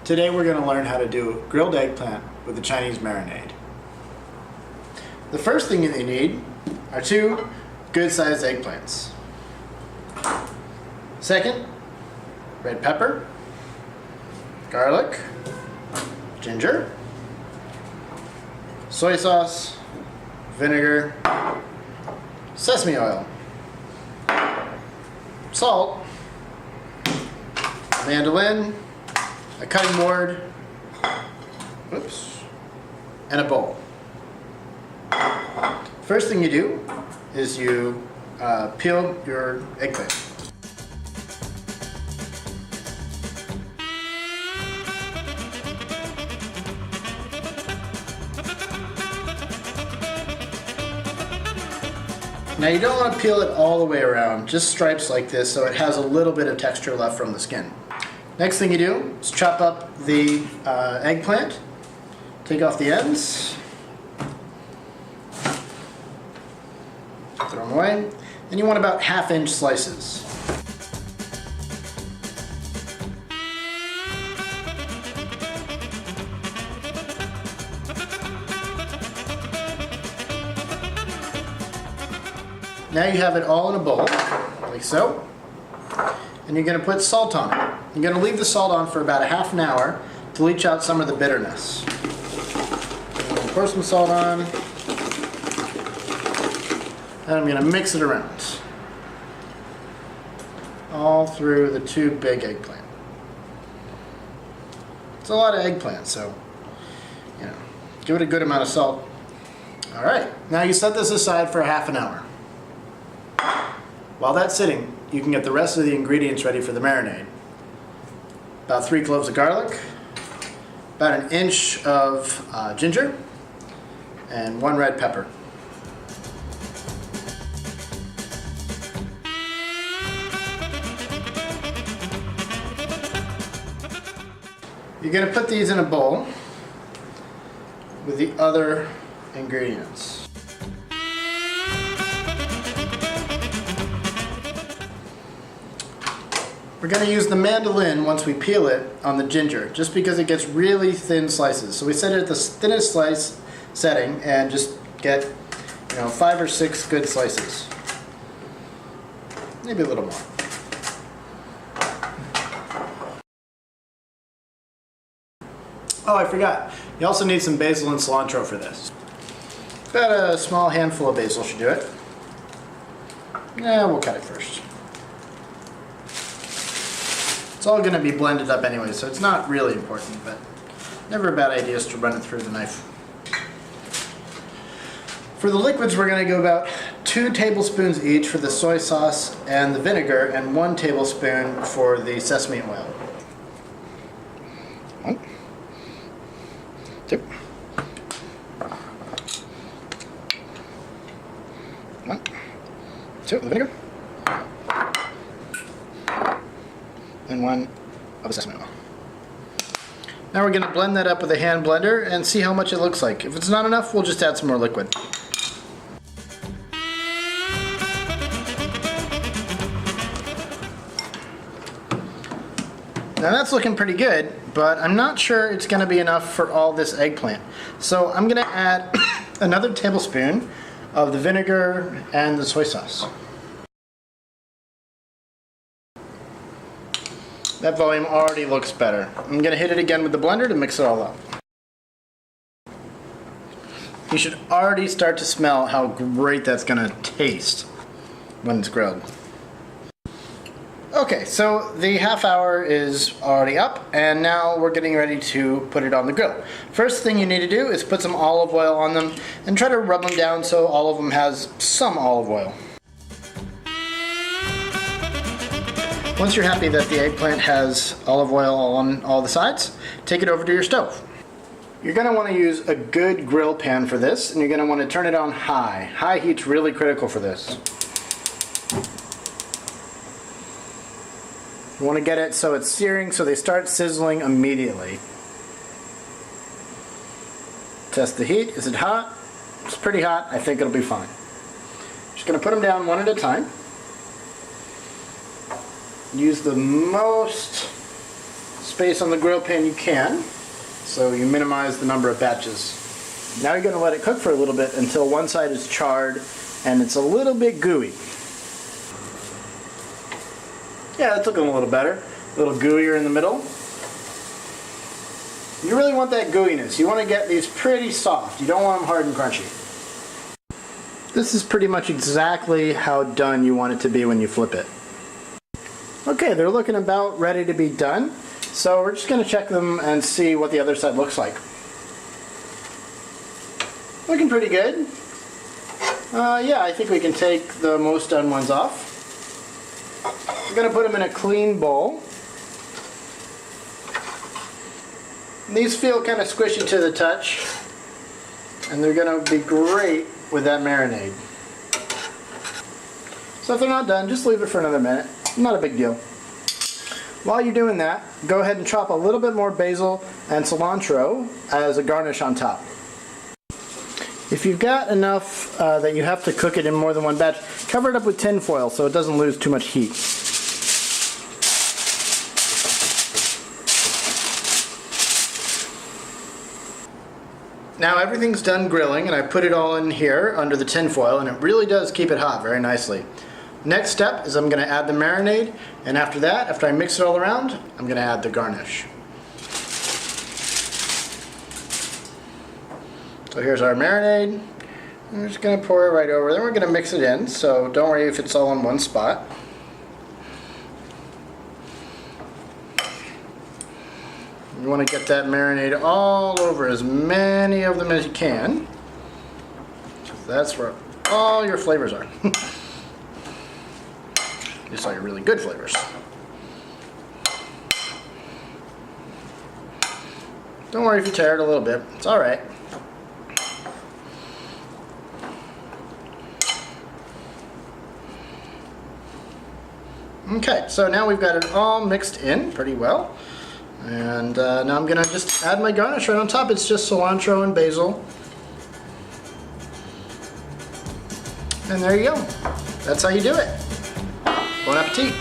Today we're going to learn how to do grilled eggplant with the Chinese marinade. The first thing that you need are 2 good-sized eggplants. Second, red pepper, garlic, ginger, soy sauce, vinegar, sesame oil, salt, mandolin, a cutting board, and a bowl. First thing you do is you peel your eggplant. Now you don't want to peel it all the way around, just stripes like this so it has a little bit of texture left from the skin. Next thing you do is chop up the eggplant, take off the ends, throw them away, and you want about 1/2-inch slices. Now you have it all in a bowl, like so, and you're going to put salt on it. You're going to leave the salt on for about a 1/2 hour to leach out some of the bitterness. Pour some salt on, and I'm going to mix it around all through the 2 big eggplant. It's a lot of eggplant, so give it a good amount of salt. All right, now you set this aside for a 1/2 hour. While that's sitting, you can get the rest of the ingredients ready for the marinade. About 3 cloves of garlic, about 1 inch of ginger, and 1 red pepper. You're going to put these in a bowl with the other ingredients. We're going to use the mandolin once we peel it on the ginger, just because it gets really thin slices. So we set it at the thinnest slice setting and just get 5 or 6 good slices. Maybe a little more. Oh, I forgot. You also need some basil and cilantro for this. About a small handful of basil should do it. Yeah, we'll cut it first. It's all going to be blended up anyway, so it's not really important, but never a bad idea is to run it through the knife. For the liquids, we're going to go about 2 tablespoons each for the soy sauce and the vinegar, and 1 tablespoon for the sesame oil. 1, 2, 1, 2 of the vinegar, and 1 of the sesame oil. Now we're going to blend that up with a hand blender and see how much it looks like. If it's not enough, we'll just add some more liquid. Now that's looking pretty good, but I'm not sure it's going to be enough for all this eggplant. So I'm going to add another tablespoon of the vinegar and the soy sauce. That volume already looks better. I'm going to hit it again with the blender to mix it all up. You should already start to smell how great that's going to taste when it's grilled. Okay, so the 1/2 hour is already up, and now we're getting ready to put it on the grill. First thing you need to do is put some olive oil on them and try to rub them down so all of them has some olive oil. Once you're happy that the eggplant has olive oil on all the sides, take it over to your stove. You're going to want to use a good grill pan for this, and you're going to want to turn it on high. High heat's really critical for this. You want to get it so it's searing, so they start sizzling immediately. Test the heat. Is it hot? It's pretty hot. I think it'll be fine. Just going to put them down one at a time. Use the most space on the grill pan you can, so you minimize the number of batches. Now you're going to let it cook for a little bit until one side is charred and it's a little bit gooey. Yeah, it's looking a little better. A little gooier in the middle. You really want that gooiness. You want to get these pretty soft. You don't want them hard and crunchy. This is pretty much exactly how done you want it to be when you flip it. Okay, they're looking about ready to be done. So we're just going to check them and see what the other side looks like. Looking pretty good. Yeah, I think we can take the most done ones off. We're going to put them in a clean bowl. And these feel kind of squishy to the touch, and they're going to be great with that marinade. So if they're not done, just leave it for another minute. Not a big deal. While you're doing that, go ahead and chop a little bit more basil and cilantro as a garnish on top. If you've got enough that you have to cook it in more than one batch, cover it up with tin foil so it doesn't lose too much heat. Now everything's done grilling, and I put it all in here under the tin foil, and it really does keep it hot very nicely. Next step is I'm going to add the marinade, and after that, after I mix it all around, I'm going to add the garnish. So here's our marinade. I'm just going to pour it right over. Then we're going to mix it in, so don't worry if it's all in one spot. You want to get that marinade all over as many of them as you can. That's where all your flavors are. At least all your really good flavors. Don't worry if you tear it a little bit. It's alright. Okay, so now we've got it all mixed in pretty well. And now I'm going to just add my garnish right on top. It's just cilantro and basil. And there you go. That's how you do it. Bon appetit.